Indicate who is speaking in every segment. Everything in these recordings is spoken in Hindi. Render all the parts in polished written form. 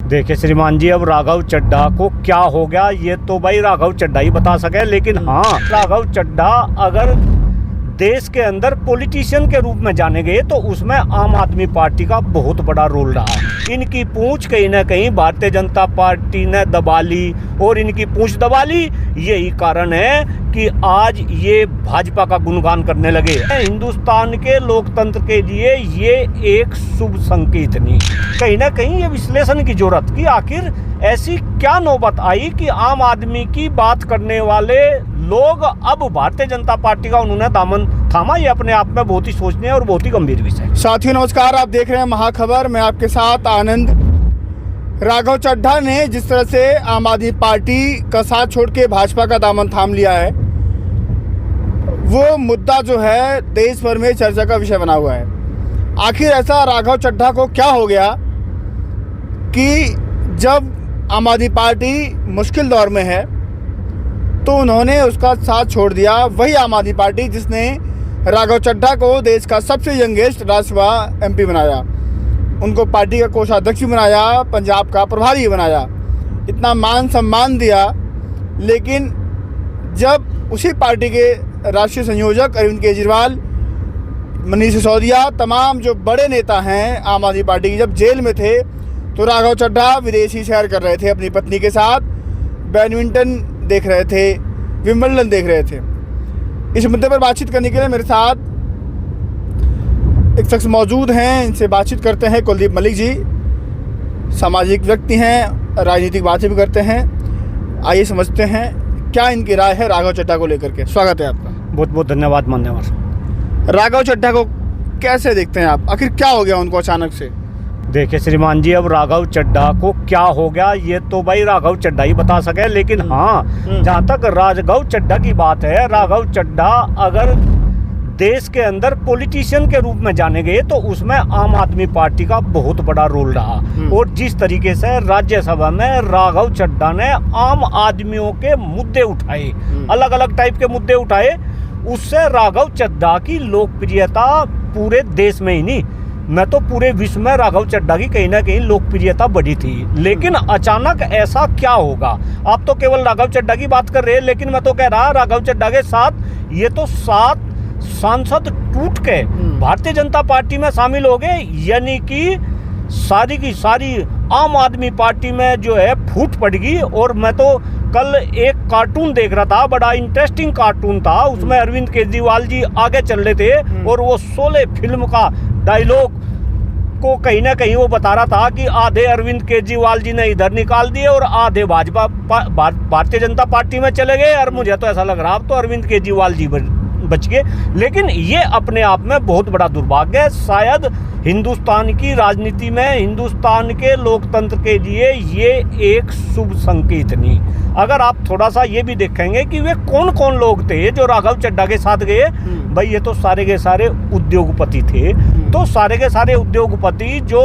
Speaker 1: देखिए श्रीमान जी, अब राघव चड्ढा को क्या हो गया ये तो भाई राघव चड्ढा ही बता सके। लेकिन हाँ, राघव चड्ढा अगर देश के अंदर पॉलिटिशियन के रूप में जाने गए तो उसमें आम आदमी पार्टी का बहुत बड़ा रोल रहा। इनकी पूंछ कहीं ना कहीं भारतीय जनता पार्टी ने दबा ली और इनकी पूंछ दबा ली। यही कारण है कि आज ये भाजपा का गुणगान करने लगे। हिंदुस्तान के लोकतंत्र के लिए ये एक शुभ संकेत नहीं, कहीं ना कहीं ये विश्लेषण की जरूरत कि आखिर ऐसी क्या नौबत आई कि आम आदमी की बात करने वाले लोग अब भारतीय जनता पार्टी का उन्होंने दामन थामा। ये अपने आप में बहुत ही सोचनीय और बहुत ही गंभीर विषय।
Speaker 2: साथियों नमस्कार, आप देख रहे हैं महाखबर। मैं आपके साथ आनंद। राघव चड्ढा ने जिस तरह से आम आदमी पार्टी का साथ छोड़ के भाजपा का दामन थाम लिया है, वो मुद्दा जो है देश भर में चर्चा का विषय बना हुआ है। आखिर ऐसा राघव चड्ढा को क्या हो गया कि जब आम आदमी पार्टी मुश्किल दौर में है तो उन्होंने उसका साथ छोड़ दिया। वही आम आदमी पार्टी जिसने राघव चड्ढा को देश का सबसे यंगेस्ट राज्यसभा एमपी बनाया, उनको पार्टी का कोषाध्यक्ष बनाया, पंजाब का प्रभारी बनाया, इतना मान सम्मान दिया। लेकिन जब उसी पार्टी के राष्ट्रीय संयोजक अरविंद केजरीवाल, मनीष सिसोदिया, तमाम जो बड़े नेता हैं आम आदमी पार्टी के, जब जेल में थे तो राघव चड्ढा विदेशी सैर कर रहे थे अपनी पत्नी के साथ, बैडमिंटन देख रहे थे, विंबलडन देख रहे थे। इस मुद्दे पर बातचीत करने के लिए मेरे साथ एक शख्स मौजूद हैं, इनसे बातचीत करते हैं। कुलदीप मलिक जी सामाजिक व्यक्ति हैं, राजनीतिक बातें भी करते हैं। आइए समझते हैं क्या इनकी राय है राघव चड्ढा को लेकर के। स्वागत है आपका।
Speaker 1: बहुत बहुत धन्यवाद मान्यवर।
Speaker 2: राघव चड्ढा को कैसे देखते हैं आप? आखिर क्या हो गया उनको अचानक से?
Speaker 1: देखिए श्रीमान जी, अब राघव चड्ढा को क्या हो गया ये तो भाई राघव चड्ढा ही बता सके। लेकिन हाँ, जहाँ तक राघव चड्ढा की बात है, राघव चड्ढा अगर देश के अंदर पॉलिटिशियन के रूप में जाने गए तो उसमें आम आदमी पार्टी का बहुत बड़ा रोल रहा। और जिस तरीके से राज्यसभा में राघव चड्ढा ने आम आदमियों के मुद्दे उठाए, अलग अलग टाइप के मुद्दे उठाए, उससे राघव चड्ढा की लोकप्रियता पूरे देश में ही नहीं, मैं तो पूरे विश्व में राघव चड्ढा की कहीं ना कहीं लोकप्रियता बढ़ी थी। लेकिन अचानक ऐसा क्या होगा? आप तो केवल राघव चड्ढा की बात कर रहे हैं, लेकिन मैं तो कह रहा राघव चड्ढा के साथ ये तो 7 सांसद टूट के भारतीय जनता पार्टी में शामिल हो गए। यानी कि सारी की सारी आम आदमी पार्टी में जो है फूट पड़ गई। और मैं तो कल एक कार्टून देख रहा था, बड़ा इंटरेस्टिंग कार्टून था, उसमें अरविंद केजरीवाल जी आगे चल रहे थे और वो शोले फिल्म का डायलॉग को कहीं ना कहीं वो बता रहा था कि आधे अरविंद केजरीवाल जी ने इधर निकाल दिए और आधे भाजपा भारतीय जनता पार्टी में चले गए। और मुझे तो ऐसा लग रहा अब तो अरविंद केजरीवाल जी बच गए। लेकिन ये अपने आप में बहुत बड़ा दुर्भाग्य है। शायद हिंदुस्तान की राजनीति में, हिंदुस्तान के लोकतंत्र के लिए ये एक शुभ संकेत नहीं। अगर आप थोड़ा सा ये भी देखेंगे कि वे कौन कौन लोग थे जो राघव चड्ढा के साथ गए, भाई ये तो सारे के सारे उद्योगपति थे। तो सारे के सारे उद्योगपति जो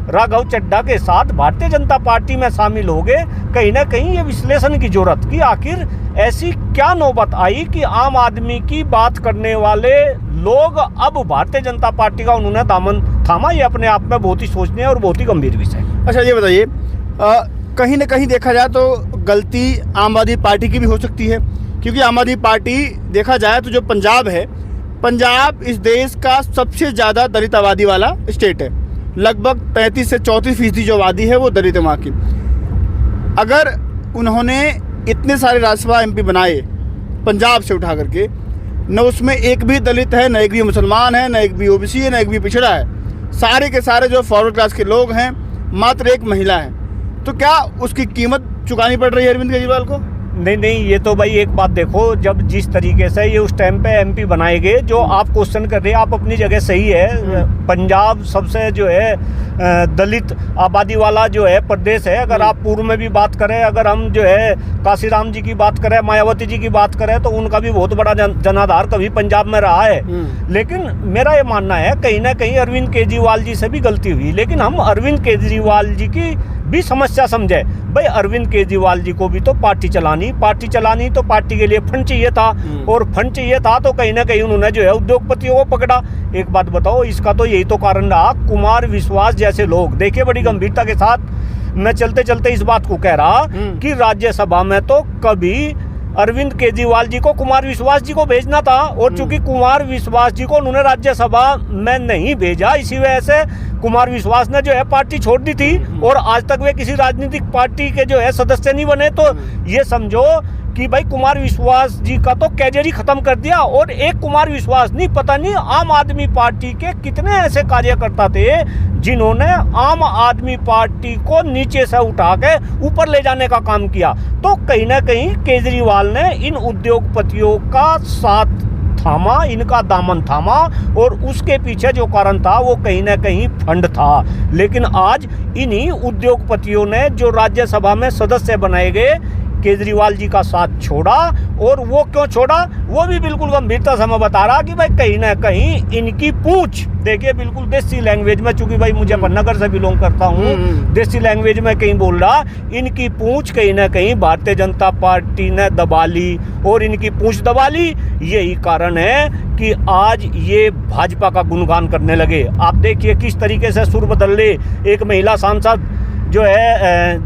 Speaker 1: राघव चड्ढा के साथ भारतीय जनता पार्टी में शामिल हो गए, कहीं ना कहीं ये विश्लेषण की जरूरत कि आखिर ऐसी क्या नौबत आई कि आम आदमी की बात करने वाले लोग अब भारतीय जनता पार्टी का उन्होंने दामन थामा। ये अपने आप में बहुत ही सोचनीय और बहुत ही गंभीर विषय।
Speaker 2: अच्छा ये बताइए, कहीं ना कहीं देखा जाए तो गलती आम आदमी पार्टी की भी हो सकती है, क्योंकि आम आदमी पार्टी देखा जाए तो जो पंजाब है, पंजाब इस देश का सबसे ज़्यादा दलित आबादी वाला स्टेट है। लगभग 33 से 34% जो आबादी है वो दलित है वहाँ की। अगर उन्होंने इतने सारे राज्यसभा एमपी बनाए पंजाब से उठा करके, न उसमें एक भी दलित है, न एक भी मुसलमान है, न एक भी ओबीसी है, न एक भी पिछड़ा है, सारे के सारे जो फॉरवर्ड क्लास के लोग हैं, मात्र एक महिला है, तो क्या उसकी कीमत चुकानी पड़ रही है अरविंद केजरीवाल को?
Speaker 1: नहीं, ये तो भाई एक बात देखो, जब जिस तरीके से ये उस टाइम पे एमपी बनाए गए, जो आप क्वेश्चन कर रहे हैं, आप अपनी जगह सही है। पंजाब सबसे जो है दलित आबादी वाला जो है प्रदेश है। अगर आप पूर्व में भी बात करें, अगर हम जो है काशीराम जी की बात करें, मायावती जी की बात करें, तो उनका भी बहुत बड़ा जनाधार कभी पंजाब में रहा है। लेकिन मेरा ये मानना है कहीं ना कहीं अरविंद केजरीवाल जी से भी गलती हुई। लेकिन हम अरविंद केजरीवाल जी की भी समस्या समझे। भाई अरविंद केजरीवाल जी को भी तो पार्टी चलानी तो पार्टी के लिए फंड चाहिए था, और फंड चाहिए था तो कहीं ना कहीं उन्होंने जो है उद्योगपतियों को पकड़ा। एक बात बताओ, इसका तो यही तो कारण रहा, कुमार विश्वास जैसे लोग, देखिए बड़ी गंभीरता के साथ मैं चलते चलते इस बात को कह रहा कि राज्यसभा में तो कभी अरविंद केजरीवाल जी को कुमार विश्वास जी को भेजना था, और चूंकि कुमार विश्वास जी को उन्होंने राज्यसभा में नहीं भेजा, इसी वजह से कुमार विश्वास ने जो है पार्टी छोड़ दी थी, और आज तक वे किसी राजनीतिक पार्टी के जो है सदस्य नहीं बने। तो ये समझो कि भाई कुमार विश्वास जी का तो कैरियर ही खत्म कर दिया। और एक कुमार विश्वास नहीं, पता नहीं आम आदमी पार्टी के कितने ऐसे कार्यकर्ता थे जिन्होंने आम आदमी पार्टी को नीचे से उठा के ऊपर ले जाने का काम किया। तो कहीं ना कहीं केजरीवाल ने इन उद्योगपतियों का साथ थामा, इनका दामन थामा, और उसके पीछे जो कारण था वो कहीं ना कहीं फंड था। लेकिन आज इन्हीं उद्योगपतियों ने जो राज्यसभा में सदस्य बनाए गए केजरीवाल जी का साथ छोड़ा। और वो क्यों छोड़ा वो भी बिल्कुल गंभीरता से मैं बता रहा कि भाई कहीं ना कहीं इनकी पूंछ, देखिए बिल्कुल देसी लैंग्वेज में, चूंकि भाई मुजफ्फरनगर से बिलोंग करता हूँ, देसी लैंग्वेज में कहीं बोल रहा, इनकी पूंछ कहीं ना कहीं भारतीय जनता पार्टी ने दबा ली। और इनकी पूंछ दबा ली, यही कारण है कि आज ये भाजपा का गुणगान करने लगे। आप देखिए किस तरीके से सुर बदल ले। एक महिला सांसद जो है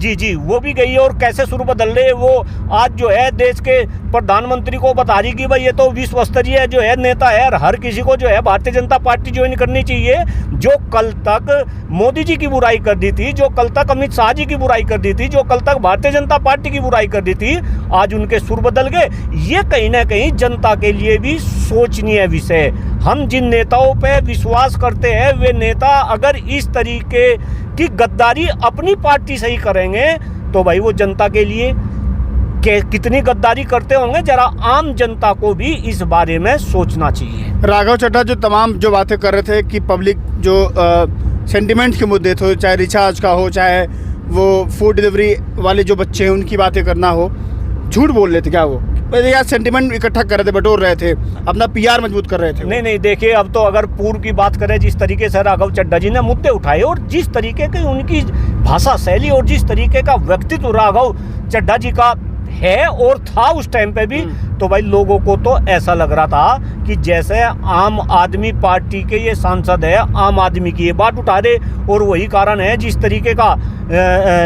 Speaker 1: जी वो भी गई है, और कैसे सुर बदल रहे वो आज जो है देश के प्रधानमंत्री को बता रही कि भाई ये तो विश्व स्तरीय जो है नेता है, और हर किसी को जो है भारतीय जनता पार्टी ज्वाइन करनी चाहिए। जो कल तक मोदी जी की बुराई कर दी थी, जो कल तक अमित शाह जी की बुराई कर दी थी, जो कल तक भारतीय जनता पार्टी की बुराई कर दी थी, आज उनके सुर बदल गए। ये कहीं ना कहीं जनता के लिए भी सोचनीय विषय। हम जिन नेताओं पे विश्वास करते हैं वे नेता अगर इस तरीके की गद्दारी अपनी पार्टी से ही करेंगे तो भाई वो जनता के लिए कितनी गद्दारी करते होंगे, जरा आम जनता को भी इस बारे में सोचना चाहिए।
Speaker 2: राघव चड्ढा जो बातें कर रहे थे कि पब्लिक जो सेंटिमेंट के मुद्दे थे, चाहे रिचार्ज का हो, चाहे वो फूड डिलीवरी वाले जो बच्चे हैं उनकी बातें करना हो, झूठ बोल रहे थे क्या वो? यार सेंटिमेंट इकट्ठा कर रहे थे, बटोर रहे थे, अपना पीआर मजबूत कर रहे थे।
Speaker 1: नहीं देखिए, अब तो अगर पूर्व की बात करें, जिस तरीके से राघव चड्ढा जी ने मुद्दे उठाए और जिस तरीके की उनकी भाषा शैली और जिस तरीके का व्यक्तित्व राघव चड्ढा जी का है और था उस टाइम पे भी, तो भाई लोगों को तो ऐसा लग रहा था कि जैसे आम आदमी पार्टी के ये सांसद है, आम आदमी की ये बात उठा दे। और वही कारण है जिस तरीके का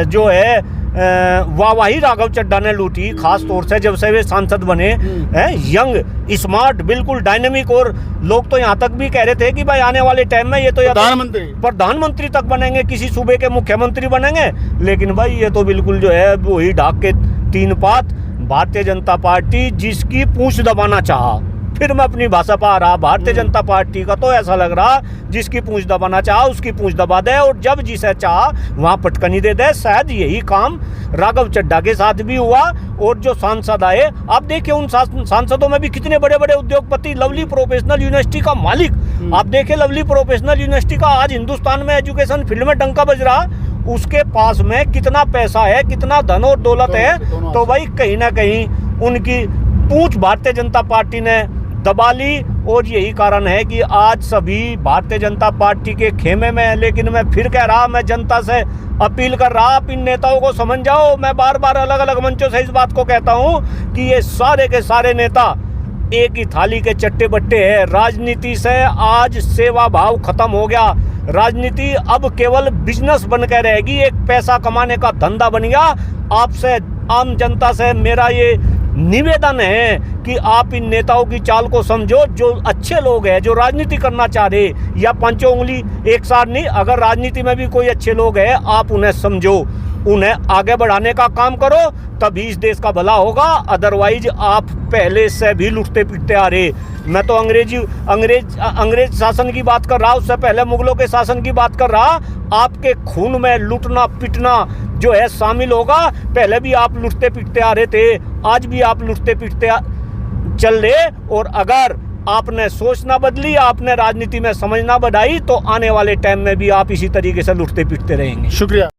Speaker 1: जो है वाहवाही राघव चड्ढा ने लूटी, खास तौर से जब से वे सांसद बने हैं, यंग, स्मार्ट, बिल्कुल डायनेमिक। और लोग तो यहाँ तक भी कह रहे थे कि भाई आने वाले टाइम में ये तो प्रधानमंत्री तक बनेंगे, किसी सूबे के मुख्यमंत्री बनेंगे। लेकिन भाई ये तो बिल्कुल जो है वही ढाक के तीन पात भारतीय जनता पार्टी जिसकी पूंछ दबाना चाहा। फिर मैं अपनी भाषा पा रहा, भारतीय जनता पार्टी का तो ऐसा लग रहा जिसकी पूंछ दबाना चाहा उसकी पूंछ दबा दे, और जब जिसे चाहा वहां पटकनी दे दे। शायद यही काम राघव चड्ढा के साथ भी हुआ। और जो सांसद आए, आप देखिए उन सांसदों में भी कितने बड़े बड़े उद्योगपति। लवली प्रोफेशनल यूनिवर्सिटी का मालिक, आप देखिए लवली प्रोफेशनल यूनिवर्सिटी का आज हिंदुस्तान में एजुकेशन फील्ड में डंका बज रहा, उसके पास में कितना पैसा है, कितना धन और दौलत है। तो भाई कहीं ना कहीं उनकी पूंछ भारतीय जनता पार्टी ने दबा ली, और यही कारण है कि आज सभी भारतीय जनता पार्टी के खेमे में है। लेकिन मैं फिर कह रहा, मैं जनता से अपील कर रहा, आप इन नेताओं को समझ जाओ। मैं बार बार अलग अलग मंचों से इस बात को कहता हूं कि ये सारे के सारे नेता एक ही थाली के चट्टे बट्टे हैं। राजनीति से आज सेवा भाव खत्म हो गया। राजनीति अब केवल बिजनेस बनकर रहेगी, एक पैसा कमाने का धंधा बन गया। आपसे, आम जनता से मेरा ये निवेदन है कि आप इन नेताओं की चाल को समझो। जो अच्छे लोग हैं, जो राजनीति करना चाह रहे, या पंचों उंगली एक साथ नहीं, अगर राजनीति में भी कोई अच्छे लोग हैं आप उन्हें समझो, उन्हें आगे बढ़ाने का काम करो, तभी इस देश का भला होगा। अदरवाइज आप पहले से भी लुटते पिटते आ रहे। मैं तो अंग्रेज शासन की बात कर रहा, उससे पहले मुगलों के शासन की बात कर रहा। आपके खून में लूटना पिटना जो है शामिल होगा। पहले भी आप लुटते पिटते आ रहे थे, आज भी आप लुटते पिटते चल रहे। और अगर आपने सोच ना बदली, आपने राजनीति में समझ ना बढ़ाई, तो आने वाले टाइम में भी आप इसी तरीके से लुटते पिटते रहेंगे।
Speaker 2: शुक्रिया।